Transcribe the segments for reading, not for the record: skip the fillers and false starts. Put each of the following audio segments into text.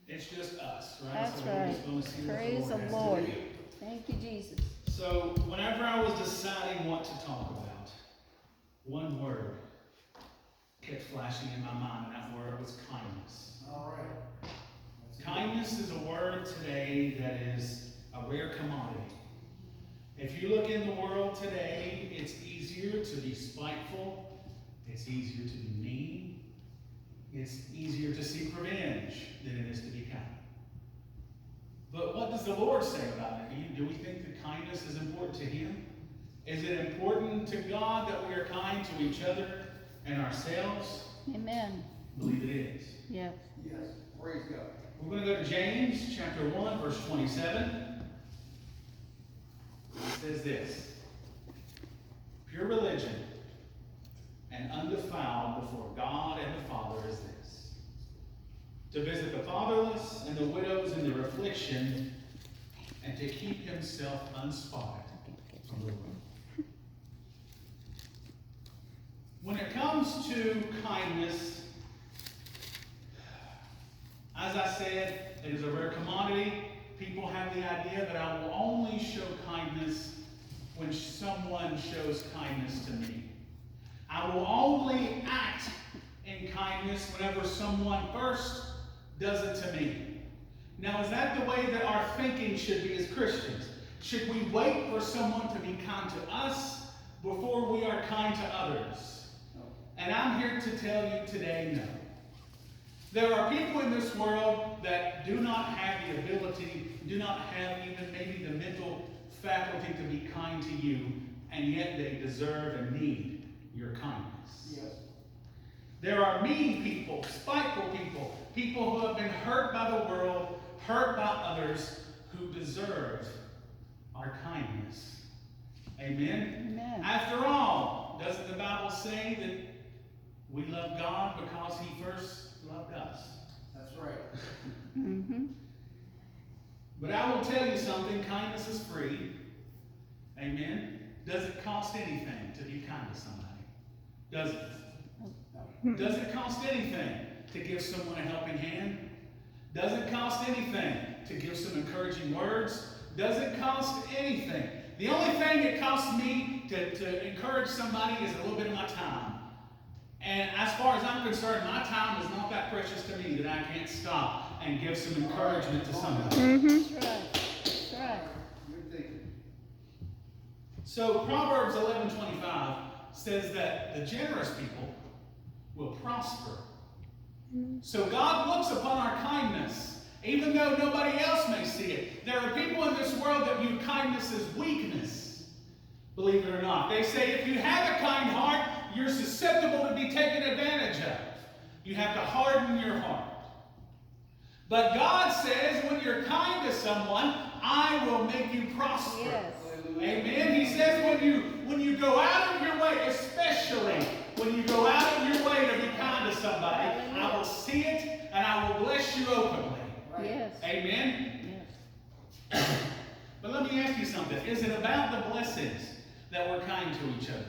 It's just us, right? That's so we're right. just going to see Praise what the the Lord Lord. has to do. Thank you, Jesus. So whenever I was deciding what to talk about, one word kept flashing in my mind, and that word was kindness. All right. Kindness is a word today that is a rare commodity. If you look in the world today, it's easier to be spiteful. It's easier to be mean. It's easier to seek revenge than it is to be kind. But what does the Lord say about it? Do we think that kindness is important to Him? Is it important to God that we are kind to each other and ourselves? Amen. I believe it is. Yes. Yes. Praise God. We're going to go to James chapter 1, verse 27. It says this: pure religion and undefiled before God and the Father is this, to visit the fatherless and the widows in their affliction, and to keep himself unspotted from the world. When it comes to kindness, as I said, it is a rare commodity. People have the idea that I will only show kindness when someone shows kindness to me. I will only act in kindness whenever someone first does it to me. Now, is that the way that our thinking should be as Christians? Should we wait for someone to be kind to us before we are kind to others? No. And I'm here to tell you today, no. There are people in this world that do not have the ability, do not have even maybe the mental faculty to be kind to you, and yet they deserve and need your kindness. Yes. There are mean people, spiteful people, people who have been hurt by the world, hurt by others, who deserve our kindness. Amen? Amen. After all, doesn't the Bible say that we love God because He first loved us? That's right. Mm-hmm. But I will tell you something, kindness is free. Amen? Does it cost anything to be kind to somebody? Does it? Does it cost anything to give someone a helping hand? Does it cost anything to give some encouraging words? Does it cost anything? The only thing it costs me to encourage somebody is a little bit of my time. And as far as I'm concerned, my time is not that precious to me that I can't stop and give some encouragement to somebody. Mm-hmm. That's right. That's right. Good thinking. So Proverbs 11:25 says that the generous people will prosper. So God looks upon our kindness, even though nobody else may see it. There are people in this world that view kindness as weakness, believe it or not. They say if you have a kind heart, you're susceptible to be taken advantage of. You have to harden your heart. But God says when you're kind to someone, I will make you prosper. Yes. Amen. He says when you go out of your way, especially when you go out of your way to be kind to somebody, I will see it and I will bless you openly. Yes. Amen. Yes. But let me ask you something. Is it about the blessings that we're kind to each other?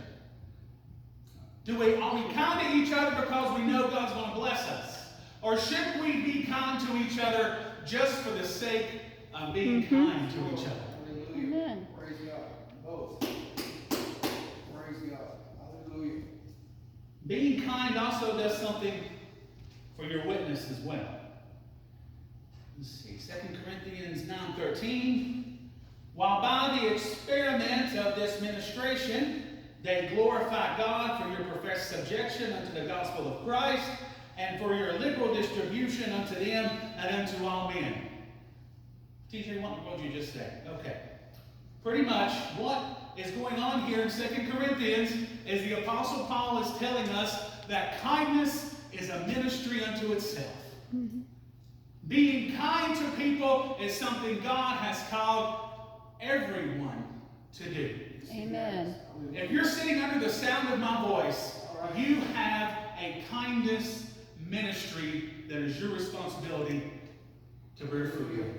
Are we kind to each other because we know God's going to bless us? Or should we be kind to each other just for the sake of being kind to each other? Amen. Praise God. Both. Praise God. Hallelujah. Being kind also does something for your witness as well. Let's see, 2 Corinthians 9:13. While by the experiment of this ministration, they glorify God for your professed subjection unto the gospel of Christ, and for your liberal distribution unto them and unto all men. TJ, what did you just say? Okay. Pretty much what is going on here in 2 Corinthians is the Apostle Paul is telling us that kindness is a ministry unto itself. Mm-hmm. Being kind to people is something God has called everyone to do. Amen. If you're sitting under the sound of my voice, you have a kindness ministry that is your responsibility to bear fruit with.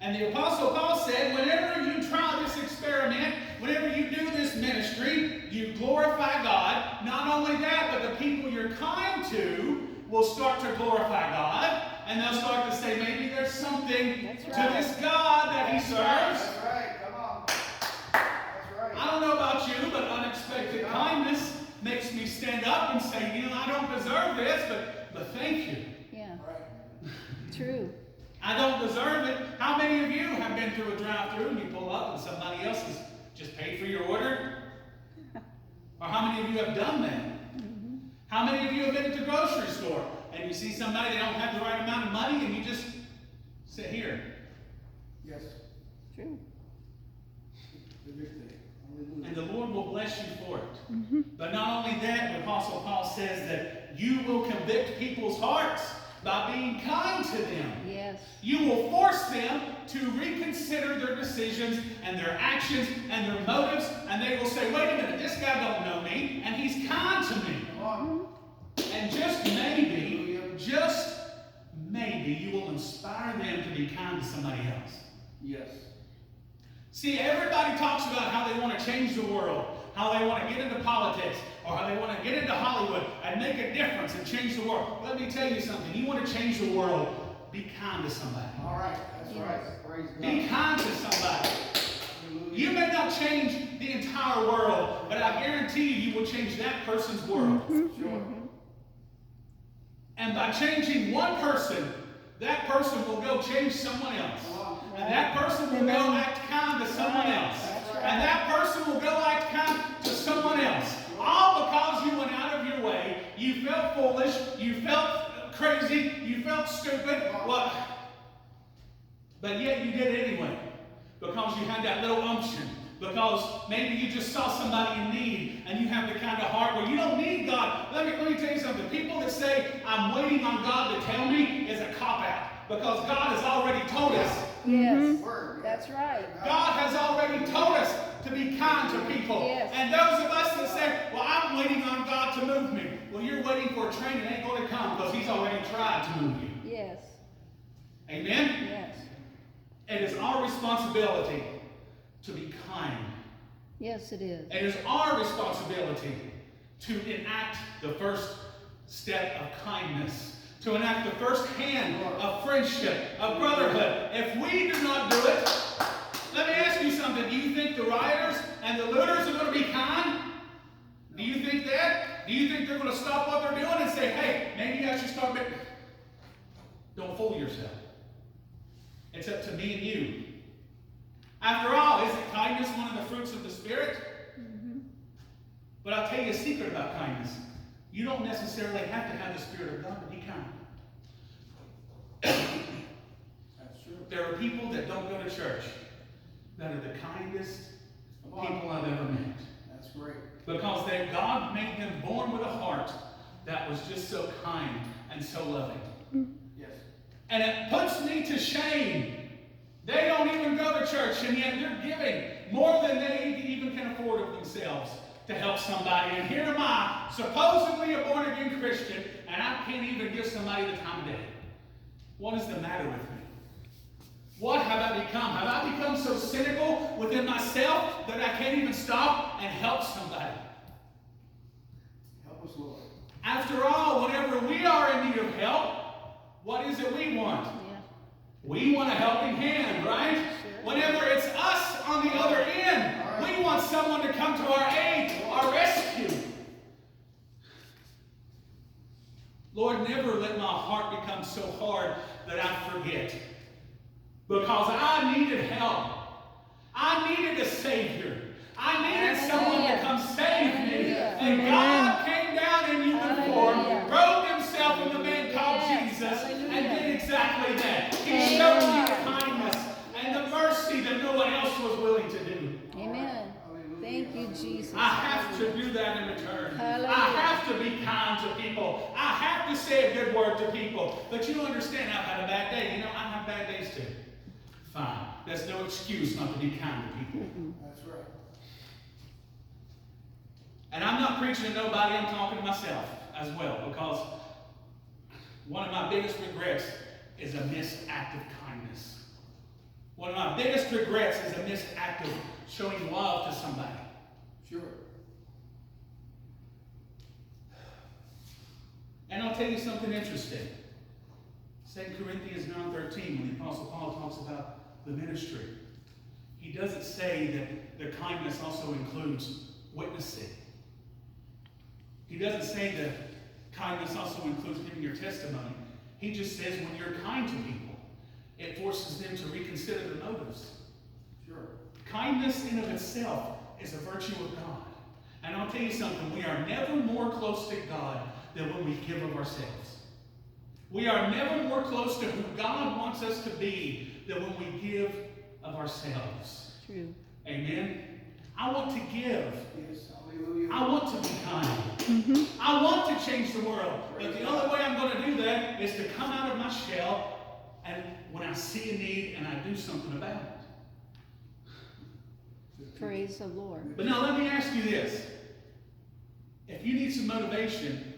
And the Apostle Paul said, whenever you try this experiment, whenever you do this ministry, you glorify God. Not only that, but the people you're kind to will start to glorify God. and they'll start to say, maybe there's something That's to right. this God that he serves. That's right, come on. That's right. I don't know about you, but unexpected kindness makes me stand up and say, you know, I don't deserve this, but thank you. Yeah. Right. True. I don't deserve it. How many of you have been through a drive-thru and you pull up and somebody else has just paid for your order? Or how many of you have done that? How many of you have been at the grocery store and you see somebody that don't have the right amount of money and you just sit here? Yes. True. The big thing. Hallelujah. And the Lord will bless you for it. But not only that, the Apostle Paul says that you will convict people's hearts by being kind to them. Yes. You will force them to reconsider their decisions and their actions and their motives, and they will say, wait a minute, this guy don't know me, and he's kind to me. Come on. And just maybe, you will inspire them to be kind to somebody else. Yes. See, everybody talks about how they want to change the world, how they want to get into politics, or how they want to get into Hollywood and make a difference and change the world. Let me tell you something. You want to change the world, be kind to somebody. All right. That's Yes. right. Praise God. Be kind to somebody. Hallelujah. You may not change the entire world, but I guarantee you will change that person's world. Sure. And by changing one person, that person will go change someone else. And that person will go act kind to someone else. And that person will go act kind to someone else. All because you went out of your way, you felt foolish, you felt crazy, you felt stupid. Well, but yet you did it anyway. Because you had that little unction. Because maybe you just saw somebody in need and you have the kind of heart where you don't need God. Let me tell you something. People that say, I'm waiting on God to tell me is a cop-out. Because God has already told us. Yes. Word. That's right. God has already told us to be kind to people. Yes. And those of us that say, well, I'm waiting on God to move me. Well, you're waiting for a train that ain't going to come because he's already tried to move you. Yes. Amen? Yes. It is our responsibility to be kind. Yes, it is. It is our responsibility to enact the first step of kindness, to enact the first hand of friendship, of brotherhood. If we do not do it, let me ask you something. Do you think the rioters and the looters are going to be kind? Do you think that? Do you think they're going to stop what they're doing and say, hey, maybe I should start making... Don't fool yourself. It's up to me and you. After all, isn't kindness one of the fruits of the Spirit? But I'll tell you a secret about kindness. You don't necessarily have to have the Spirit of God to be kind. That's true. There are people that don't go to church that are the kindest people I've ever met. That's great. Because God made them born with a heart that was just so kind and so loving. Yes. And it puts me to shame. They don't even go to church, and yet they're giving more than they even can afford of themselves to help somebody. And here am I, supposedly a born-again Christian, and I can't even give somebody the time of day. What is the matter with me? What have I become? Have I become so cynical within myself that I can't even stop and help somebody? Help us, Lord. After all, whenever we are in need of help, what is it we want? Yeah. We want a helping hand, right? Sure. Whenever it's us on the other end, we want someone to come to our aid, our rescue. Lord, never let my heart become so hard that I forget. Because I needed help. I needed a Savior. I needed someone to come save me. Hallelujah. And God came down in human form, Hallelujah. robed himself in the man called Yes. Jesus, Hallelujah. and did exactly that. He Thank showed you, me the Lord. kindness and the mercy that no one else was willing to do. Amen. Thank you, Jesus. I have to do that in return. Hallelujah. I have to be kind to people. I have to say a good word to people. But you understand, I've had a bad day. You know, I have bad days too. Fine. That's no excuse not to be kind to people. That's right. And I'm not preaching to nobody, I'm talking to myself as well, because one of my biggest regrets is a missed act of kindness. One of my biggest regrets is a missed act of showing love to somebody. Sure. And I'll tell you something interesting. 2 Corinthians 9:13, when the Apostle Paul talks about the ministry, he doesn't say that the kindness also includes witnessing. He doesn't say that kindness also includes giving your testimony. He just says when you're kind to people, it forces them to reconsider their motives. Sure. Kindness in of itself is a virtue of God. And I'll tell you something, we are never more close to God than when we give of ourselves. We are never more close to who God wants us to be than when we give of ourselves. True. Amen? I want to give. Yes. Hallelujah. I want to be kind. I want to change the world. But the only way I'm going to do that is to come out of my shell and when I see a need and I do something about it. Praise the Lord. But now let me ask you this. If you need some motivation,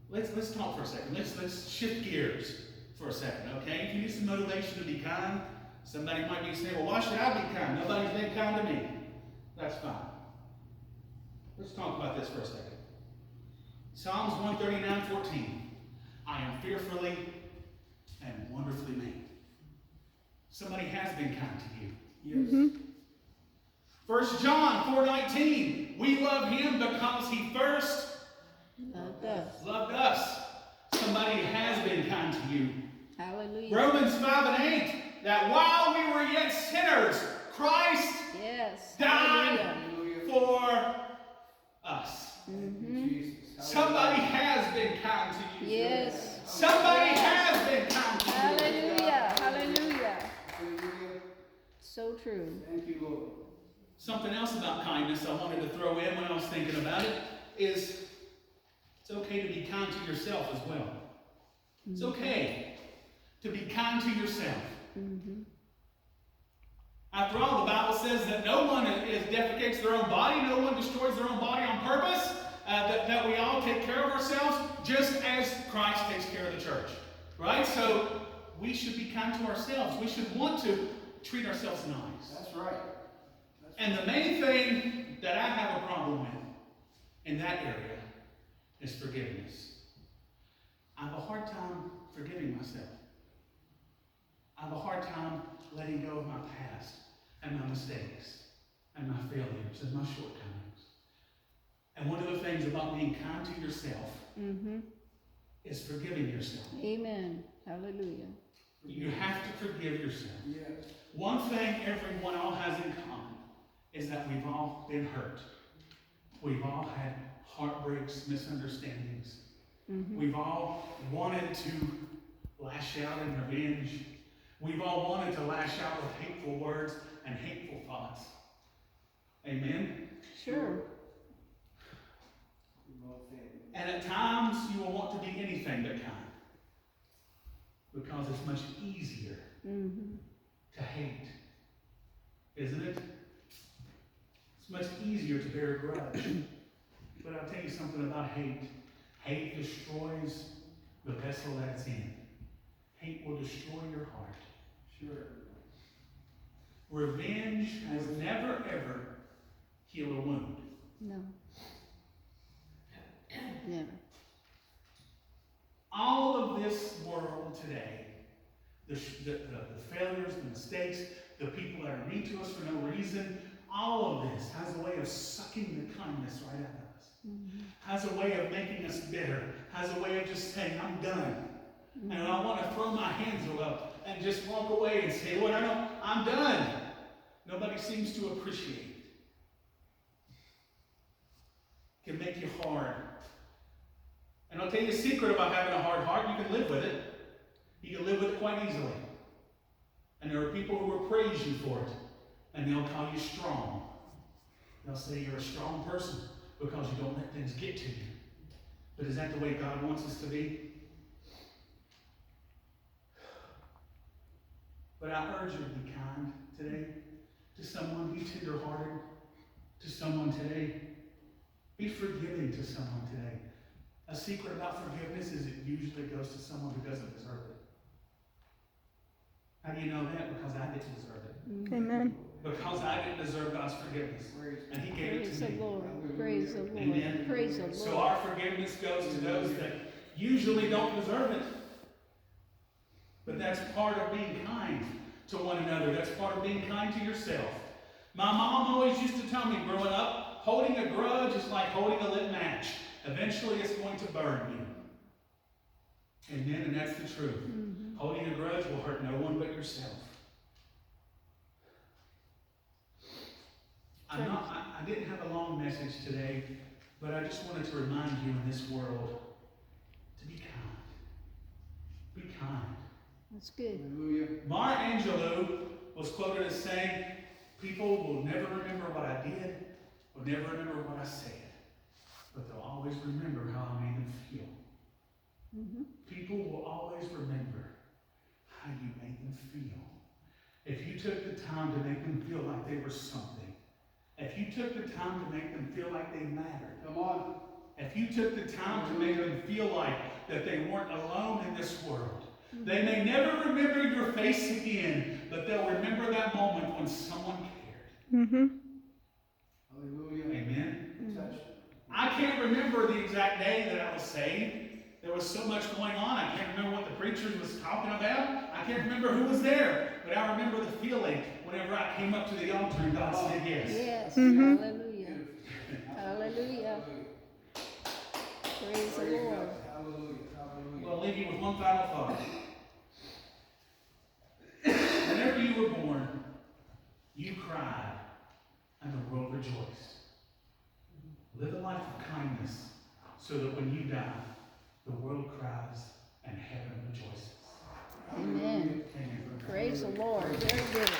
let's talk for a second. Let's shift gears for a second, okay? If you need some motivation to be kind, somebody might be saying, well, why should I be kind? Nobody's been kind to me. That's fine. Let's talk about this for a second. Psalms 139:14. I am fearfully and wonderfully made. Somebody has been kind to you. Yes. 1 John 4:19. We love him because he first loved us. Somebody has been kind to you. Hallelujah. Romans 5:8. That while we were yet sinners, Christ Yes. died Hallelujah. for us. Jesus. Somebody has been kind to you. Yes. Somebody has been kind to you. Hallelujah. Hallelujah. Hallelujah. So true. Thank you, Lord. Something else about kindness I wanted to throw in when I was thinking about it is it's okay to be kind to yourself as well. It's okay to be kind to yourself. After all, the Bible says that no one defecates their own body, no one destroys their own body on purpose, that we all take care of ourselves just as Christ takes care of the church. Right? So we should be kind to ourselves. We should want to treat ourselves nice. That's right. And the main thing that I have a problem with in that area is forgiveness. I have a hard time forgiving myself. I have a hard time letting go of my past and my mistakes and my failures and my shortcomings. And one of the things about being kind to yourself is forgiving yourself. Amen. Hallelujah. You have to forgive yourself. Yes. One thing everyone all has in common is that we've all been hurt. We've all had heartbreaks, misunderstandings. We've all wanted to lash out in revenge. We've all wanted to lash out with hateful words and hateful thoughts. Amen? Sure. And at times you will want to be anything but kind. Because it's much easier to hate. Isn't it? It's much easier to bear a grudge. But I'll tell you something about hate. Hate destroys the vessel that it's in. Hate will destroy your heart. Sure. Revenge has never, ever healed a wound. No. Never. All of this world today, the failures, the mistakes, the people that are mean to us for no reason, all of this has a way of sucking the kindness right out of us. Has a way of making us bitter. Has a way of just saying, I'm done. And I want to throw my hands up and just walk away and say, well, I'm done. Nobody seems to appreciate it. It can make you hard. And I'll tell you a secret about having a hard heart. You can live with it. You can live with it quite easily. And there are people who will praise you for it. And they'll call you strong. They'll say you're a strong person because you don't let things get to you. But is that the way God wants us to be? But I urge you to be kind today to someone. Be tenderhearted to someone today. Be forgiving to someone today. A secret about forgiveness is it usually goes to someone who doesn't deserve it. How do you know that? Because I didn't deserve it. Amen. Because I didn't deserve God's forgiveness. And He gave it Praise to the me. Lord. Praise the Lord. Amen. Praise the Lord. So our forgiveness goes to those that usually don't deserve it. But that's part of being kind to one another. That's part of being kind to yourself. My mom always used to tell me growing up, holding a grudge is like holding a lit match. Eventually it's going to burn you. Amen, and that's the truth. Holding a grudge will hurt no one but yourself. I didn't have a long message today, but I just wanted to remind you in this world to be kind. Be kind. That's good. Hallelujah. Maya Angelou was quoted as saying, people will never remember what I did, will never remember what I said, but they'll always remember how I made them feel. People will always remember how you made them feel. If you took the time to make them feel like they were something, if you took the time to make them feel like they mattered, Come on. if you took the time to make them feel like that they weren't alone in this world, they may never remember your face again, but they'll remember that moment when someone cared. Hallelujah. Amen? Touch. I can't remember the exact day that I was saved. There was so much going on. I can't remember what the preacher was talking about. I can't remember who was there. But I remember the feeling whenever I came up to the altar and God said yes. Yes. Hallelujah. Hallelujah. Praise the Lord. Hallelujah. Hallelujah. Well, I'll leave you with one final thought. Whenever you were born, you cried and the world rejoiced. Live a life of kindness so that when you die, the world cries and heaven rejoices. Amen. Amen. Praise the Lord. Very good.